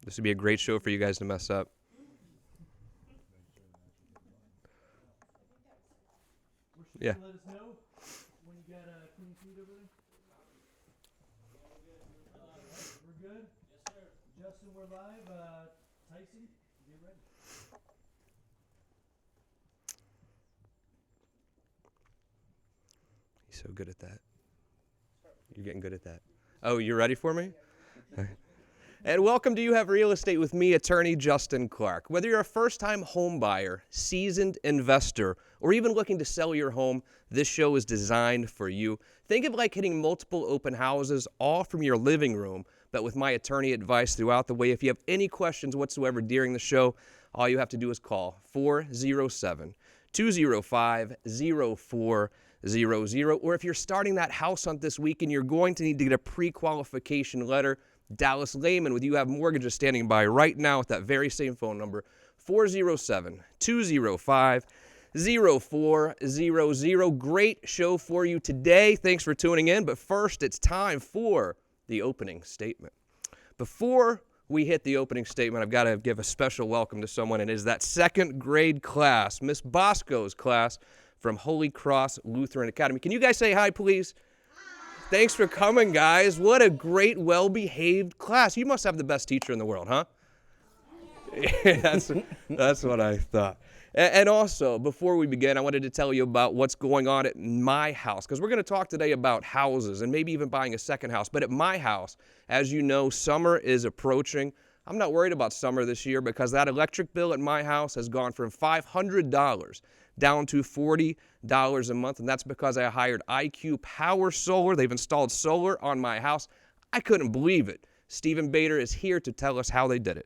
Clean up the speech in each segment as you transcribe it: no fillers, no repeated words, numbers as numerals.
This would be a great show for you guys to mess up. Yeah. Let us know when you got clean feet over there. We're good? Yes, sir. Justin, we're live. Tyson, get ready. He's so good at that. You're getting good at that. Oh, you're ready for me? And welcome to You Have Real Estate with me, attorney Justin Clark. Whether you're a first-time home buyer, seasoned investor, or even looking to sell your home, this show is designed for you. Think of it like hitting multiple open houses, all from your living room, but with my attorney advice throughout the way. If you have any questions whatsoever during the show, all you have to do is call 407-205-0400. Or if you're starting that house hunt this weekend, you're going to need to get a pre-qualification letter. Dallas Lehman with You Have Mortgages standing by right now with that very same phone number, 407-205-0400. Great show for you today. Thanks for tuning in. But first, it's time for the opening statement. Before we hit the opening statement, I've got to give a special welcome to someone. It is that second grade class, Miss Bosco's class from Holy Cross Lutheran Academy. Can you guys say hi, please? Thanks for coming, guys. What a great, well-behaved class. You must have the best teacher in the world, huh? That's what I thought. And also, before we begin, I wanted to tell you about what's going on at my house, because we're going to talk today about houses and maybe even buying a second house. But at my house, as you know, summer is approaching. I'm not worried about summer this year because that electric bill at my house has gone from $500 down to $40 a month, and that's because I hired IQ Power Solar. They've installed solar on my house. I couldn't believe it. Stephen Bader is here to tell us how they did it.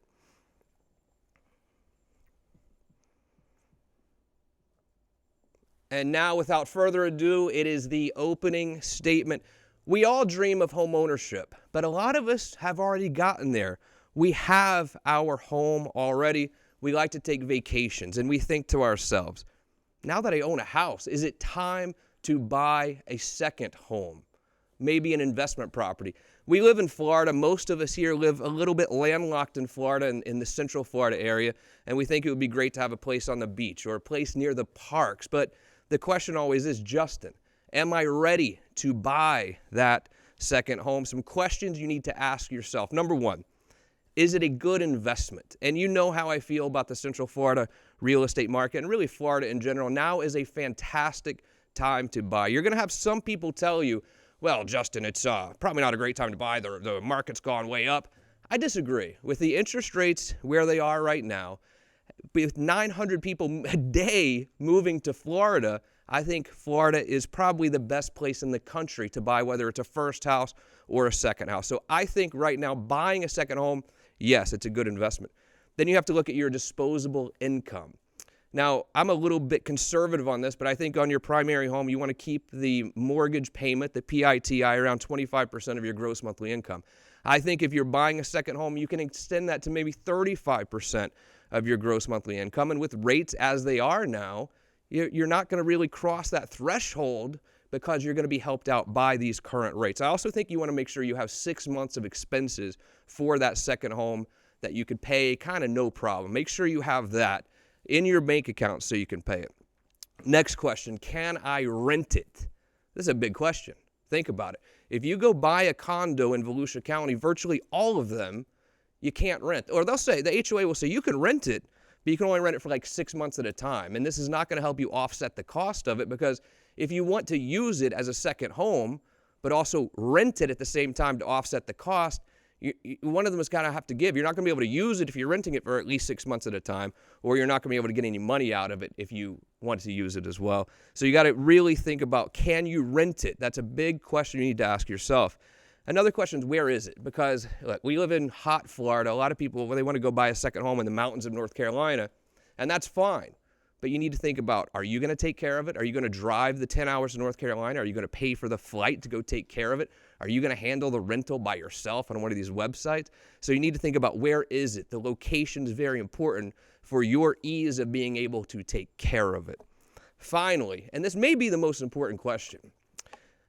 And now, without further ado, it is the opening statement. We all dream of home ownership, but a lot of us have already gotten there. We have our home already. We like to take vacations, and we think to ourselves, now that I own a house, is it time to buy a second home? Maybe an investment property. We live in Florida. Most of us here live a little bit landlocked in Florida, in the central Florida area, and we think it would be great to have a place on the beach or a place near the parks. But the question always is, Justin, am I ready to buy that second home? Some questions you need to ask yourself. Number one, is it a good investment? And you know how I feel about the Central Florida real estate market and really Florida in general. Now is a fantastic time to buy. You're going to have some people tell you, well, Justin, it's probably not a great time to buy. The market's gone way up. I disagree. With the interest rates where they are right now, with 900 people a day moving to Florida, I think Florida is probably the best place in the country to buy, whether it's a first house or a second house. So I think right now buying a second home, yes, it's a good investment. Then you have to look at your disposable income. Now, I'm a little bit conservative on this, but I think on your primary home, you want to keep the mortgage payment, the PITI, around 25% of your gross monthly income. I think if you're buying a second home, you can extend that to maybe 35% of your gross monthly income. And with rates as they are now, you're not going to really cross that threshold because you're going to be helped out by these current rates. I also think you want to make sure you have 6 months of expenses for that second home that you could pay kind of no problem. Make sure you have that in your bank account so you can pay it. Next question, can I rent it? This is a big question. Think about it. If you go buy a condo in Volusia County, virtually all of them, you can't rent. Or they'll say, the HOA will say, you can rent it, but you can only rent it for like 6 months at a time. And this is not going to help you offset the cost of it, because if you want to use it as a second home, but also rent it at the same time to offset the cost, one of them is going to have to give. You're not going to be able to use it if you're renting it for at least 6 months at a time, or you're not going to be able to get any money out of it if you want to use it as well. So you got to really think about, can you rent it? That's a big question you need to ask yourself. Another question is, where is it? Because look, we live in hot Florida. A lot of people, well, they want to go buy a second home in the mountains of North Carolina, and that's fine. But you need to think about, are you going to take care of it? Are you going to drive the 10 hours to North Carolina? Are you going to pay for the flight to go take care of it? Are you going to handle the rental by yourself on one of these websites? So you need to think about, where is it? The location is very important for your ease of being able to take care of it. Finally, and this may be the most important question,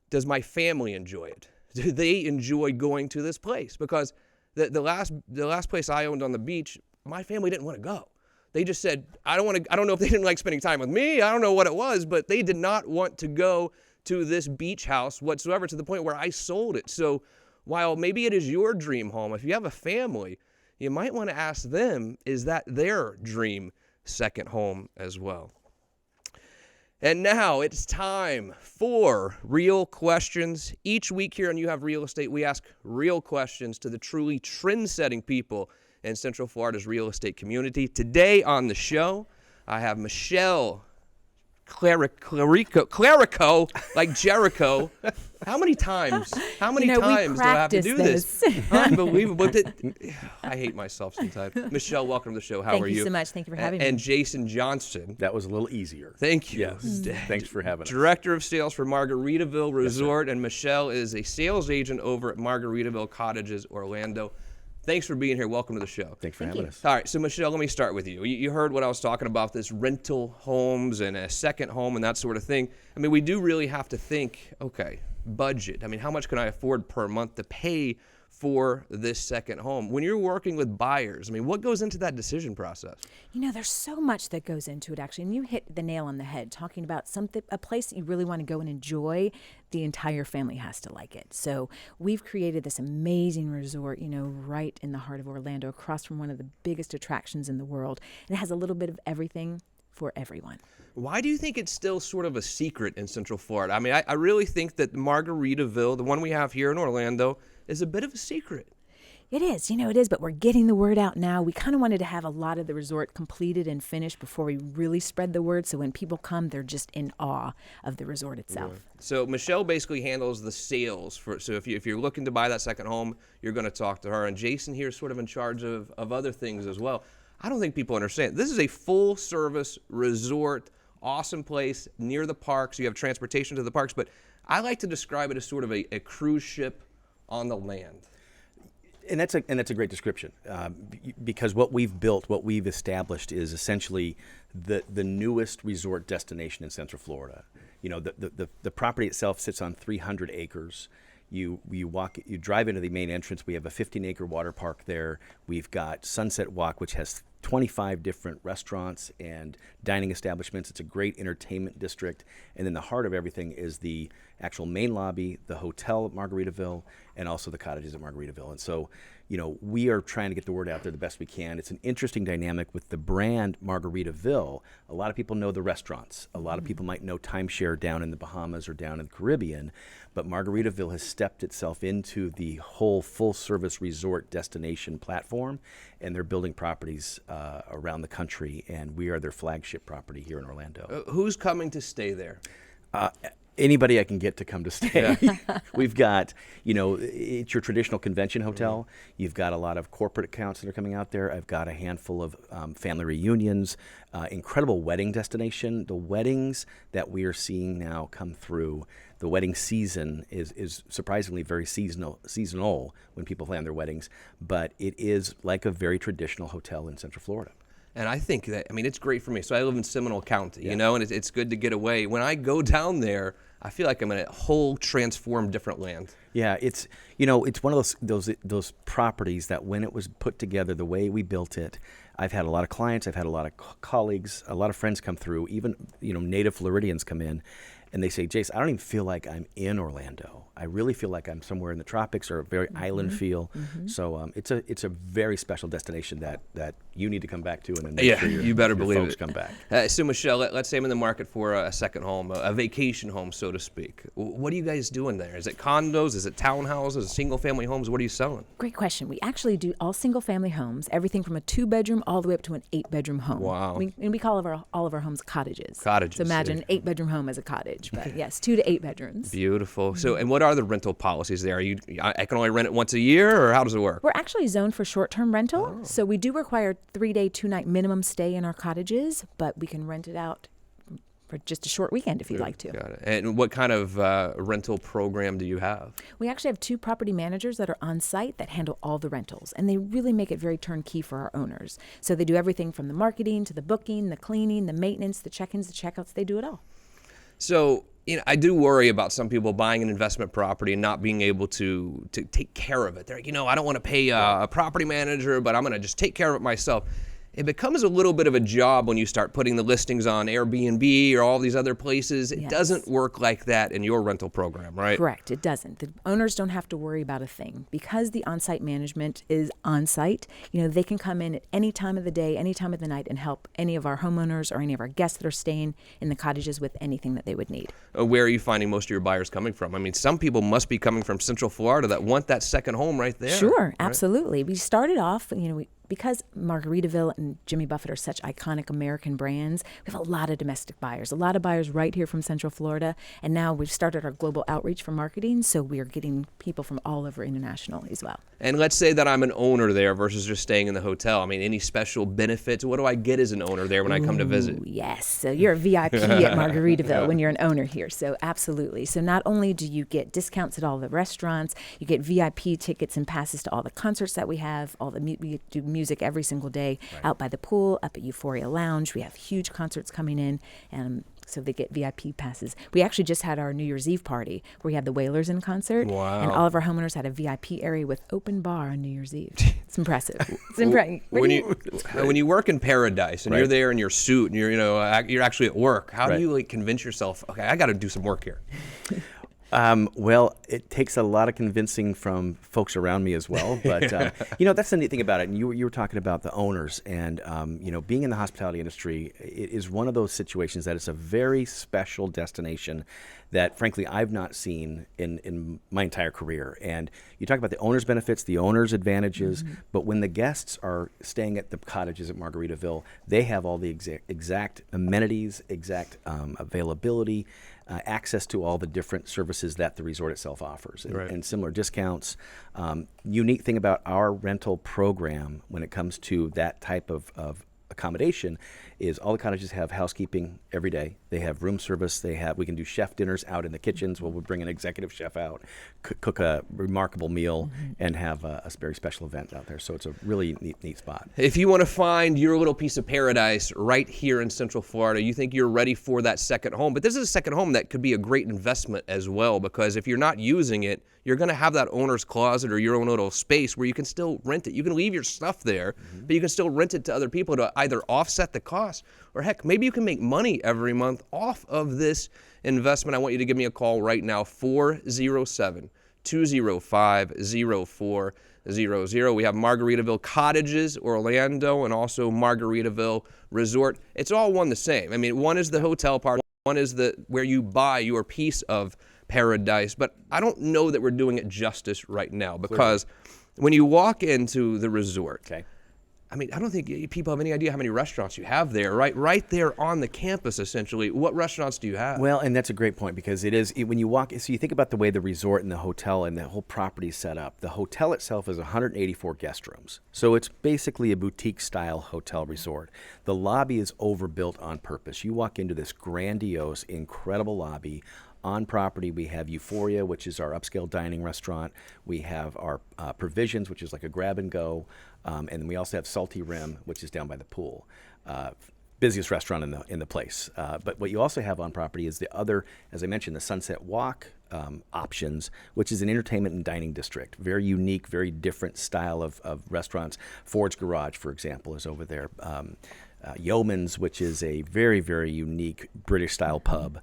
does my family enjoy it? Do they enjoy going to this place? Because The last place I owned on the beach, my family didn't want to go. They just said, I don't know if they didn't like spending time with me. I don't know what it was, but they did not want to go to this beach house whatsoever, to the point where I sold it. So while maybe it is your dream home, if you have a family, you might want to ask them, is that their dream second home as well? And now it's time for Real Questions. Each week here on You Have Real Estate, we ask real questions to the truly trend-setting people in Central Florida's real estate community. Today on the show, I have Michelle Clerico, like Jericho. How many times? How many times do I have to do this? Unbelievable. I hate myself sometimes. Michelle, welcome to the show. How are you? Thank you so much. Thank you for having me. And Jason Johnson. That was a little easier. Thank you. Yes. Thanks for having us. Director of Sales for Margaritaville Resort, and Michelle is a sales agent over at Margaritaville Cottages, Orlando. Thanks for being here. Welcome to the show. Thanks for having us. All right, so Michelle, let me start with you. You heard what I was talking about, this rental homes and a second home and that sort of thing. I mean, we do really have to think, okay, budget. I mean, how much can I afford per month to pay for this second home? When you're working with buyers, I mean, what goes into that decision process? You know, there's so much that goes into it, actually. And you hit the nail on the head, talking about a place that you really want to go and enjoy. The entire family has to like it. So we've created this amazing resort, you know, right in the heart of Orlando, across from one of the biggest attractions in the world. And it has a little bit of everything for everyone. Why do you think it's still sort of a secret in Central Florida? I mean, I really think that Margaritaville, the one we have here in Orlando, is a bit of a secret. It is, you know, it is, but we're getting the word out now. We kind of wanted to have a lot of the resort completed and finished before we really spread the word. So when people come, they're just in awe of the resort itself. Yeah. So Michelle basically handles the sales so if you're looking to buy that second home, you're going to talk to her. And Jason here is sort of in charge of other things as well. I don't think people understand. This is a full service resort, awesome place near the parks. You have transportation to the parks, but I like to describe it as sort of a cruise ship on the land. And that's a great description, because what we've built, what we've established, is essentially the newest resort destination in Central Florida. You know, the property itself sits on 300 acres. You drive into the main entrance. We have a 15-acre water park there. We've got Sunset Walk, which has 25 different restaurants and dining establishments. It's a great entertainment district. And then the heart of everything is the actual main lobby, the hotel at Margaritaville, and also the cottages at Margaritaville. And so, you know, we are trying to get the word out there the best we can. It's an interesting dynamic with the brand Margaritaville. A lot of people know the restaurants. A lot of people might know timeshare down in the Bahamas or down in the Caribbean. But Margaritaville has stepped itself into the whole full-service resort destination platform, and they're building properties around the country, and we are their flagship property here in Orlando. Who's coming to stay there? Anybody I can get to come to stay. Yeah. We've got, you know, it's your traditional convention hotel. Mm-hmm. You've got a lot of corporate accounts that are coming out there. I've got a handful of family reunions, incredible wedding destination. The weddings that we are seeing now come through, the wedding season is surprisingly very seasonal when people plan their weddings, but it is like a very traditional hotel in Central Florida. And I think that, I mean, it's great for me. So I live in Seminole County, you know, and it's good to get away. When I go down there, I feel like I'm in a whole transformed different land. Yeah, it's, you know, it's one of those properties that when it was put together the way we built it, I've had a lot of clients, I've had a lot of colleagues, a lot of friends come through, even, you know, native Floridians come in, and they say, Jace, I don't even feel like I'm in Orlando. I really feel like I'm somewhere in the tropics or a very island feel. Mm-hmm. So it's a very special destination that you need to come back to, and then make sure you better believe folks it. Come back. So Michelle, let's say I'm in the market for a second home, a vacation home, so to speak. What are you guys doing there? Is it condos? Is it townhouses? Single family homes? What are you selling? Great question. We actually do all single family homes, everything from a 2-bedroom all the way up to an 8-bedroom home. Wow. We call all of our homes cottages. Cottages. So imagine an 8-bedroom home as a cottage, but yes, 2 to 8 bedrooms. Beautiful. So, and what are the rental policies there? I can only rent it once a year, or how does it work? We're actually zoned for short-term rental, so we do require 3-day, 2-night minimum stay in our cottages, but we can rent it out for just a short weekend if you'd like to. Got it. And what kind of rental program do you have? We actually have 2 property managers that are on site that handle all the rentals, and they really make it very turnkey for our owners. So they do everything from the marketing to the booking, the cleaning, the maintenance, the check-ins, the checkouts. They do it all. So I do worry about some people buying an investment property and not being able to take care of it. They're like, I don't want to pay a property manager, but I'm going to just take care of it myself. It becomes a little bit of a job when you start putting the listings on Airbnb or all these other places. It doesn't work like that in your rental program, right? Correct. It doesn't. The owners don't have to worry about a thing because the on-site management is on-site. They can come in at any time of the day, any time of the night, and help any of our homeowners or any of our guests that are staying in the cottages with anything that they would need. Where are you finding most of your buyers coming from? I mean, some people must be coming from Central Florida that want that second home right there. Sure, right? absolutely. We started off, because Margaritaville and Jimmy Buffett are such iconic American brands, we have a lot of domestic buyers, a lot of buyers right here from Central Florida. And now we've started our global outreach for marketing, so we are getting people from all over international as well. And let's say that I'm an owner there versus just staying in the hotel. I mean, any special benefits? What do I get as an owner there when I come to visit? Yes. So you're a VIP at Margaritaville when you're an owner here. So absolutely. So not only do you get discounts at all the restaurants, you get VIP tickets and passes to all the concerts that we have, we do music every single day out by the pool, up at Euphoria Lounge. We have huge concerts coming in, and so they get VIP passes. We actually just had our New Year's Eve party where we had the Wailers in concert. Wow. And all of our homeowners had a VIP area with open bar on New Year's Eve. It's impressive. It's impressive. When you work in paradise and you're there in your suit and you're actually at work, how do you convince yourself, okay, I got to do some work here? Well, it takes a lot of convincing from folks around me as well. But, that's the neat thing about it. And you were talking about the owners. And, being in the hospitality industry, it is one of those situations that it's a very special destination that, frankly, I've not seen in my entire career. And you talk about the owner's benefits, the owner's advantages. Mm-hmm. But when the guests are staying at the cottages at Margaritaville, they have all the exact amenities, exact availability, access to all the different services that the resort itself offers and similar discounts. Unique thing about our rental program when it comes to that type of accommodation is all the cottages have housekeeping every day. They have room service. We can do chef dinners out in the kitchens where we'll bring an executive chef out, cook a remarkable meal, and have a very special event out there. So it's a really neat spot. If you want to find your little piece of paradise right here in Central Florida, you think you're ready for that second home. But this is a second home that could be a great investment as well, because if you're not using it, you're going to have that owner's closet or your own little space where you can still rent it. You can leave your stuff there, but you can still rent it to other people to either offset the cost or, heck, maybe you can make money every month off of this investment. I want you to give me a call right now, 407-205-0400. We have Margaritaville Cottages, Orlando, and also Margaritaville Resort. It's all one the same. I mean, one is the hotel part, one is where you buy your piece of paradise, but I don't know that we're doing it justice right now, because when you walk into the resort, I mean, I don't think people have any idea how many restaurants you have there, right there on the campus, essentially. What restaurants do you have? Well, and that's a great point, because when you walk, so you think about the way the resort and the hotel and the whole property is set up. The hotel itself is 184 guest rooms. So it's basically a boutique-style hotel resort. The lobby is overbuilt on purpose. You walk into this grandiose, incredible lobby. On property, we have Euphoria, which is our upscale dining restaurant. We have our Provisions, which is like a grab and go. And we also have Salty Rim, which is down by the pool. Busiest restaurant in the place. But what you also have on property is the other, as I mentioned, the Sunset Walk options, which is an entertainment and dining district. Very unique, very different style of restaurants. Ford's Garage, for example, is over there. Yeoman's, which is a very, very unique British-style pub.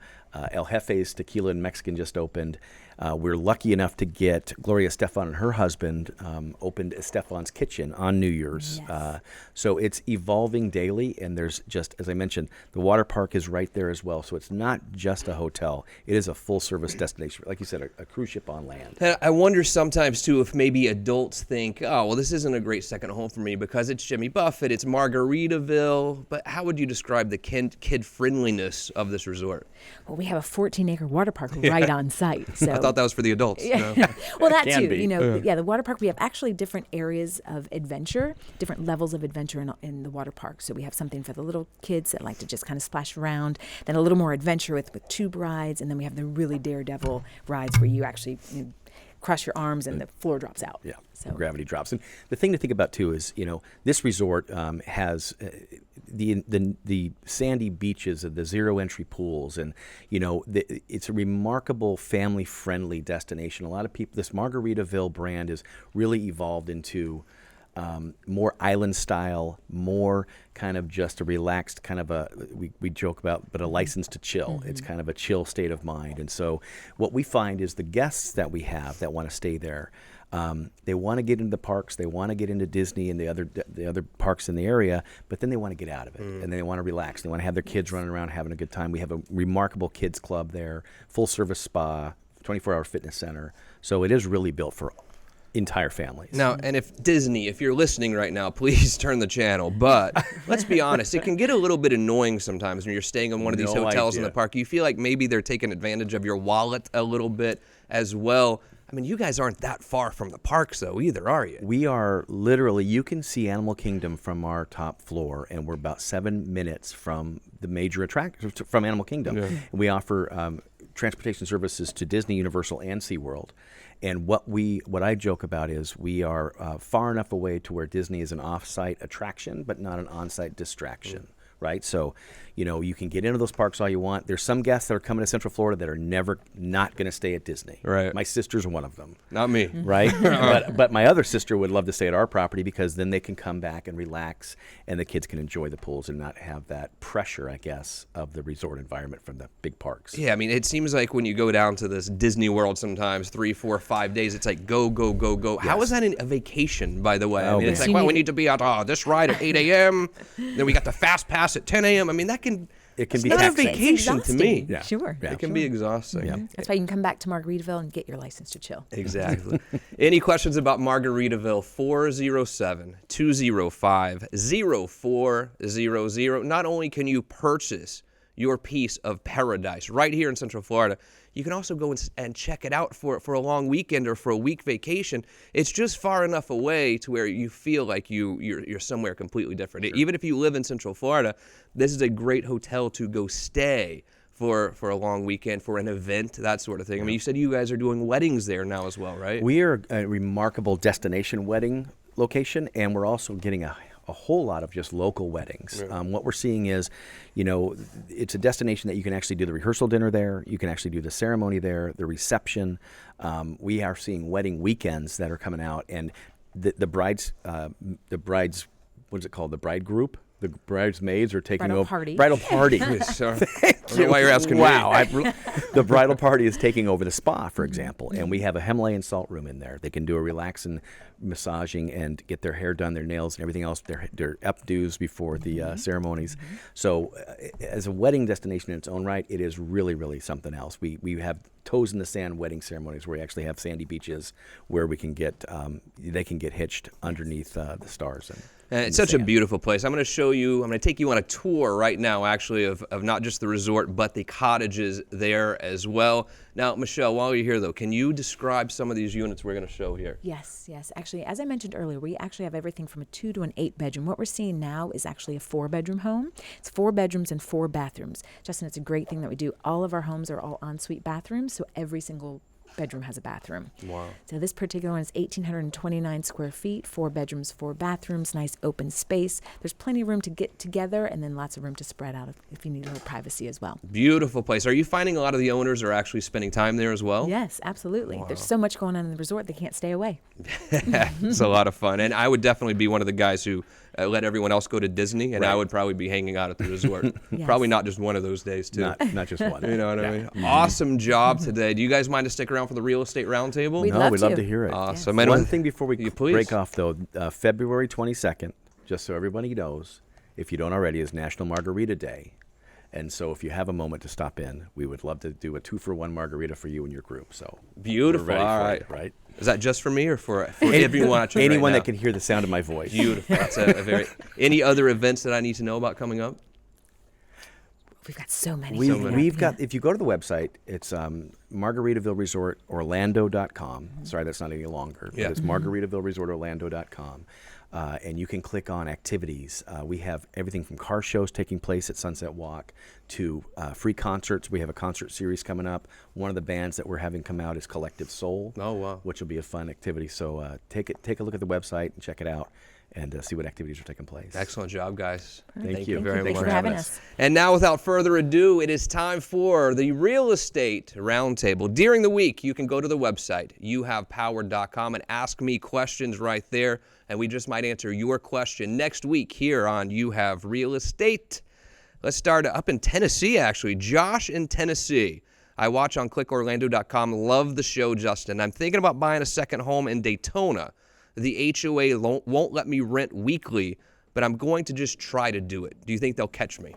El Jefe's Tequila and Mexican just opened. We're lucky enough to get Gloria Estefan and her husband opened Estefan's Kitchen on New Year's. Yes. So it's evolving daily, and there's just, as I mentioned, the water park is right there as well. So it's not just a hotel. It is a full-service destination. Like you said, a cruise ship on land. And I wonder sometimes, too, if maybe adults think, oh, well, this isn't a great second home for me because it's Jimmy Buffett, it's Margaritaville. But how would you describe the kid-friendliness of this resort? Well, we have a 14-acre water park right on site. So. I thought that was for the adults. Yeah. No? Well, that Can too. be. The water park, we have actually different areas of adventure, different levels of adventure in the water park. So we have something for the little kids that like to just kind of splash around, then a little more adventure with tube rides, and then we have the really daredevil rides where you actually cross your arms and the floor drops out. Yeah, so gravity drops. And the thing to think about, too, is, this resort has, the sandy beaches and the zero entry pools, and it's a remarkable family friendly destination. A lot of people, this Margaritaville brand is really evolved into more island style, more kind of just a relaxed kind of we joke about, but a license to chill. It's kind of a chill state of mind. And so what we find is the guests that we have that want to stay there, they want to get into the parks, they want to get into Disney and the other parks in the area, but then they want to get out of it and they want to relax. They want to have their kids running around having a good time. We have a remarkable kids club there, full service spa, 24-hour fitness center. So it is really built for entire families. Now, and if you're listening right now, please turn the channel. But let's be honest, it can get a little bit annoying sometimes when you're staying in one of these hotels in the park. You feel like maybe they're taking advantage of your wallet a little bit as well. I mean, you guys aren't that far from the parks, though, either, are you? We are literally, you can see Animal Kingdom from our top floor, and we're about 7 minutes from the major attraction, from Animal Kingdom. Yeah. And we offer transportation services to Disney, Universal, and SeaWorld. And what I joke about is we are far enough away to where Disney is an off-site attraction, but not an on-site distraction, right? So, you can get into those parks all you want. There's some guests that are coming to Central Florida that are not going to stay at Disney. Right. My sister's one of them. Not me. Right? but my other sister would love to stay at our property because then they can come back and relax, and the kids can enjoy the pools and not have that pressure, I guess, of the resort environment from the big parks. Yeah, I mean, it seems like when you go down to this Disney World sometimes 3, 4, 5 days, it's like go, go, go, go. Yes. How is that a vacation, by the way? I mean, it's like, well, we need to be at this ride at 8 a.m. Then we got the fast pass at 10 a.m. I mean, it can be not a taxing. vacation to me. Yeah. Sure. Yeah. It can be exhausting. Yeah. That's why you can come back to Margaritaville and get your license to chill. Exactly. Any questions about Margaritaville? 407-205-0400. Not only can you purchase your piece of paradise right here in Central Florida, you can also go and check it out for a long weekend or for a week vacation. It's just far enough away to where you feel like you're somewhere completely different. Sure. Even if you live in Central Florida, this is a great hotel to go stay for a long weekend, for an event, that sort of thing. I mean, you said you guys are doing weddings there now as well, right? We are a remarkable destination wedding location, and we're also getting a whole lot of just local weddings. Yeah. What we're seeing is, it's a destination that you can actually do the rehearsal dinner there. You can actually do the ceremony there, the reception. We are seeing wedding weekends that are coming out, and the brides, what is it called? The bride group? The bridesmaids are taking over. Bridal party. Thank you. Why you're asking me. Wow. The bridal party is taking over the spa, for example, and we have a Himalayan salt room in there. They can do a relaxing massaging and get their hair done, their nails and everything else, their updos before the ceremonies. So as a wedding destination in its own right, it is really, really something else. We have toes in the sand wedding ceremonies where we actually have sandy beaches where we can get they can get hitched underneath the stars. And it's such a beautiful place. I'm going to take you on a tour right now, actually, of not just the resort, but the cottages there as well. Now, Michelle, while you're here, though, can you describe some of these units we're going to show here? Yes. Actually, as I mentioned earlier, we actually have everything from a 2 to an 8 bedroom. What we're seeing now is actually a 4-bedroom home. It's 4 bedrooms and 4 bathrooms. Justin, it's a great thing that we do. All of our homes are all ensuite bathrooms, so every single bedroom has a bathroom. Wow. So this particular one is 1,829 square feet, 4 bedrooms, 4 bathrooms, nice open space. There's plenty of room to get together and then lots of room to spread out if you need a little privacy as well. Beautiful place. Are you finding a lot of the owners are actually spending time there as well? Yes, absolutely. Wow. There's so much going on in the resort, they can't stay away. It's a lot of fun. And I would definitely be one of the guys who let everyone else go to Disney, and I would probably be hanging out at the resort. Yes. Probably not just one of those days, too. Not just one. You know what I mean? Awesome job today. Do you guys mind to stick around for the real estate roundtable? We'd love to hear it. Awesome. Yes. One thing before we break off, though, February 22nd, just so everybody knows, if you don't already, is National Margarita Day. And so if you have a moment to stop in, we would love to do a 2-for-1 margarita for you and your group. So beautiful. All right. Right? Is that just for me or for everyone watching? Anyone right that can hear the sound of my voice. Beautiful. That's any other events that I need to know about coming up? We've got so many. We've got, if you go to the website, it's Margaritaville Resort Orlando.com. Sorry, that's not any longer. Yeah. But it's Margaritaville Resort Orlando.com. And you can click on activities. We have everything from car shows taking place at Sunset Walk to free concerts. We have a concert series coming up. One of the bands that we're having come out is Collective Soul. Oh, wow. Which will be a fun activity. So take a look at the website and check it out. see what activities are taking place. Excellent job, guys. Thank you very Thanks much for having us. And now, without further ado, it is time for the Real Estate Roundtable. During the week, you can go to the website, youhavepower.com, and ask me questions right there, and we just might answer your question next week here on You Have Real Estate. Let's start up in Tennessee, actually. Josh in Tennessee. I watch on clickorlando.com. Love the show, Justin. I'm thinking about buying a second home in Daytona. The HOA won't let me rent weekly, but I'm going to just try to do it. Do you think they'll catch me?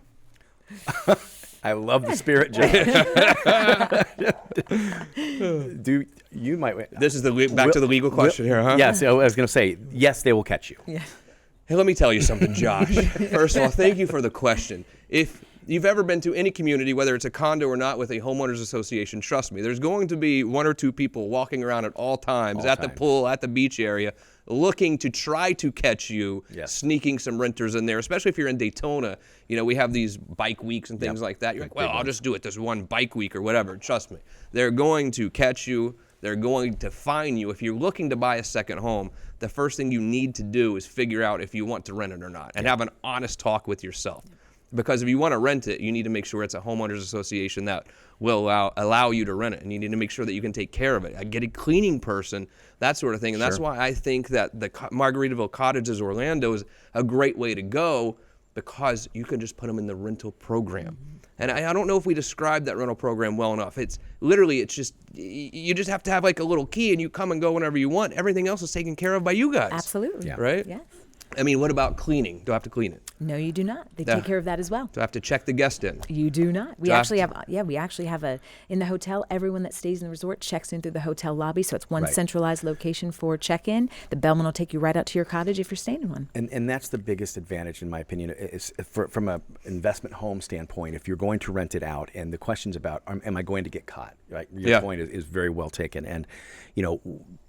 I love the spirit, Josh. You might. This is back to the legal question here, huh? Yes, I was going to say, yes, they will catch you. Yeah. Hey, let me tell you something, Josh. First of all, thank you for the question. If you've ever been to any community, whether it's a condo or not, with a homeowners association, trust me, there's going to be one or two people walking around at all times, the pool, at the beach area, looking to try to catch you, sneaking some renters in there, especially if you're in Daytona. You know, we have these bike weeks and things like that. You're like, well, I'll just do it this one bike week or whatever. Trust me. They're going to catch you. They're going to fine you. If you're looking to buy a second home, the first thing you need to do is figure out if you want to rent it or not and have an honest talk with yourself. Because if you want to rent it, you need to make sure it's a homeowners association that will allow you to rent it. And you need to make sure that you can take care of it. Get a cleaning person, that sort of thing. And that's why I think that the Margaritaville Cottages Orlando is a great way to go, because you can just put them in the rental program. And I don't know if we described that rental program well enough. It's just, you just have to have like a little key and you come and go whenever you want. Everything else is taken care of by you guys. Absolutely. Yeah. Right? Yes. I mean, what about cleaning? Do I have to clean it? No, you do not. They take care of that as well. Do I have to check the guest in? You do not. We Do I actually have have in the hotel, everyone that stays in the resort checks in through the hotel lobby. So it's one Right. centralized location for check-in. The bellman will take you right out to your cottage if you're staying in one. And that's the biggest advantage, in my opinion, is from an investment home standpoint. If you're going to rent it out, and the questions about, am I going to get caught? Right? Your point is very well taken. And, you know,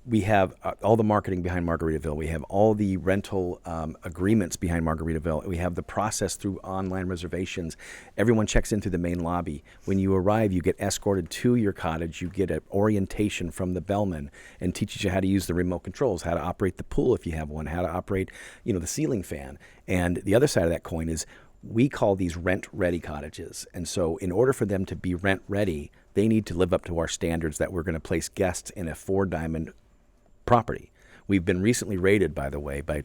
we have all the marketing behind Margaritaville. We have all the rental agreements behind Margaritaville. We have the process through online reservations. Everyone checks in through the main lobby. When you arrive, you get escorted to your cottage. You get an orientation from the bellman and teaches you how to use the remote controls, how to operate the pool if you have one, how to operate, the ceiling fan. And the other side of that coin is we call these rent-ready cottages. And so in order for them to be rent-ready, they need to live up to our standards that we're going to place guests in a 4-diamond property. We've been recently rated, by the way, by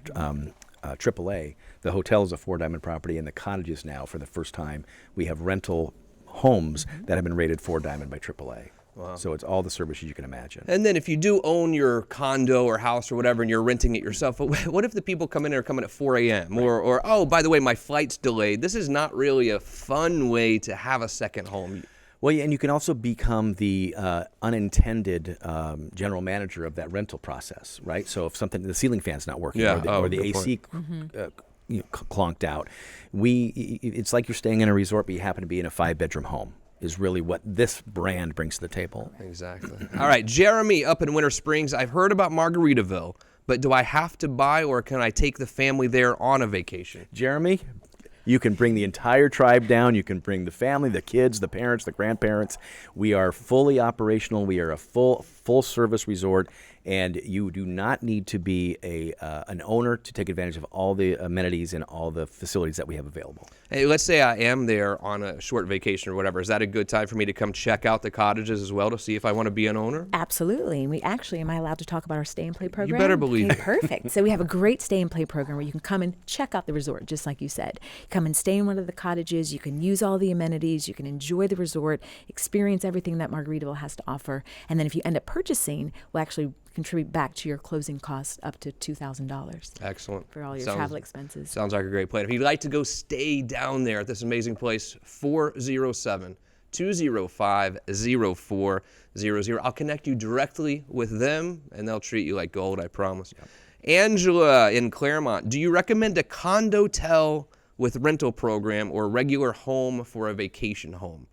AAA. The hotel is a 4-diamond property, and the cottages now, for the first time, we have rental homes that have been rated 4-diamond by AAA. Wow. So it's all the services you can imagine. And then if you do own your condo or house or whatever and you're renting it yourself, what if the people come in and are coming at 4 a.m. Right. or, oh, by the way, my flight's delayed? This is not really a fun way to have a second home. Well, yeah, and you can also become the unintended general manager of that rental process, right? So if the ceiling fan's not working, or the AC clonked out, it's like you're staying in a resort, but you happen to be in a 5-bedroom home, is really what this brand brings to the table. Exactly. All right, Jeremy up in Winter Springs. I've heard about Margaritaville, but do I have to buy, or can I take the family there on a vacation? Jeremy, you can bring the entire tribe down. You can bring the family, the kids, the parents, the grandparents. We are fully operational. We are a full-service resort, and you do not need to be an owner to take advantage of all the amenities and all the facilities that we have available. Hey, let's say I am there on a short vacation or whatever. Is that a good time for me to come check out the cottages as well to see if I want to be an owner? Absolutely. And am I allowed to talk about our stay and play program? You better believe it. Perfect. So we have a great stay and play program where you can come and check out the resort, just like you said. Come and stay in one of the cottages. You can use all the amenities. You can enjoy the resort, experience everything that Margaritaville has to offer. And then if you end up purchasing, we'll actually contribute back to your closing costs up to $2,000. Excellent. For all your travel expenses. Sounds like a great plan. If you'd like to go stay down there at this amazing place, 407-205-0400. I'll connect you directly with them, and they'll treat you like gold, I promise. Yep. Angela in Claremont, do you recommend a Condo Tell with rental program or regular home for a vacation home?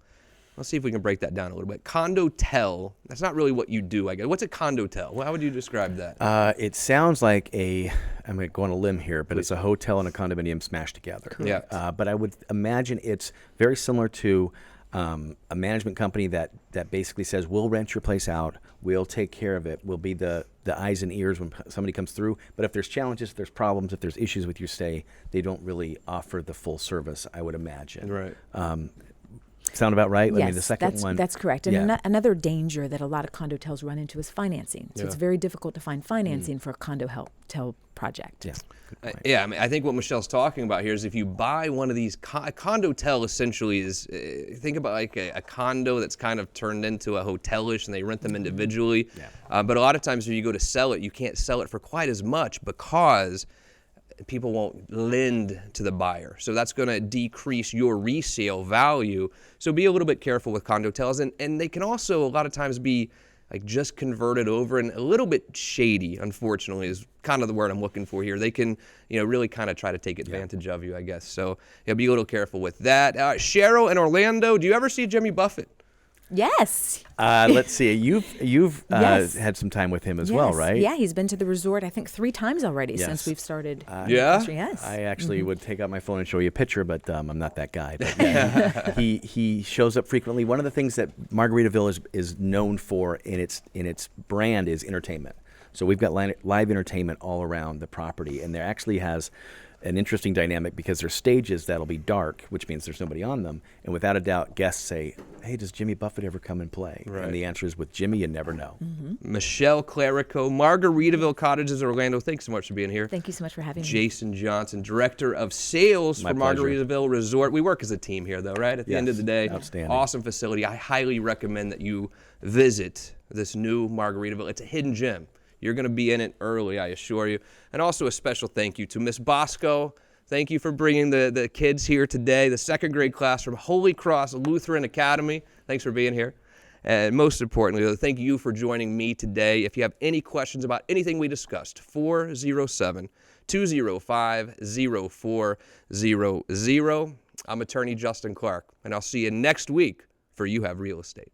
Let's see if we can break that down a little bit. Condo Tell, that's not really what you do, I guess. What's a Condo Tell? How would you describe that? It sounds like I'm going to go on a limb here, but it's a hotel and a condominium smashed together. Yeah. But I would imagine it's very similar to a management company that basically says, we'll rent your place out, we'll take care of it, we'll be the eyes and ears when somebody comes through. But if there's challenges, if there's problems, if there's issues with your stay, they don't really offer the full service, I would imagine. Right. Sound about right? Yes, I mean, the second one. that's correct. And Yeah. another danger that a lot of condo tels run into is financing. So it's Yeah. very difficult to find financing for a condo tell project. Yeah. Good point. Yeah, I mean, I think what Michelle's talking about here is if you buy one of these, a condo tell essentially is, think about like a condo that's kind of turned into a hotelish and they rent them individually. Yeah. But a lot of times when you go to sell it, you can't sell it for quite as much because people won't lend to the buyer. So that's going to decrease your resale value. So be a little bit careful with condo tells. And they can also a lot of times be like just converted over and a little bit shady, unfortunately, is kind of the word I'm looking for here. They can, really kind of try to take advantage of you, I guess. So be a little careful with that. Cheryl in Orlando, do you ever see Jimmy Buffett? Yes. Let's see. You've Yes. had some time with him as well, right? Yeah, he's been to the resort, I think, 3 times already since Yes. we've started. Yeah? Yes. I actually would take out my phone and show you a picture, but I'm not that guy. But yeah, he shows up frequently. One of the things that Margaritaville is known for in its brand is entertainment. So we've got live entertainment all around the property, and there actually has an interesting dynamic because there's stages that'll be dark, which means there's nobody on them, and without a doubt, guests say, "Hey, does Jimmy Buffett ever come and play?" Right. And the answer is, with Jimmy, you never know. Michelle Clarico, Margaritaville Cottages, Orlando. Thanks so much for being here. Thank you so much for having me. Jason Johnson, Director of Sales My for pleasure. Margaritaville Resort. We work as a team here, though, right? At the end of Yes, the day, outstanding. awesome facility. I highly recommend that you visit this new Margaritaville. It's a hidden gem. You're going to be in it early, I assure you. And also a special thank you to Miss Bosco. Thank you for bringing the kids here today, the 2nd grade class from Holy Cross Lutheran Academy. Thanks for being here. And most importantly, thank you for joining me today. If you have any questions about anything we discussed, 407-205-0400. I'm attorney Justin Clark, and I'll see you next week for You Have Real Estate.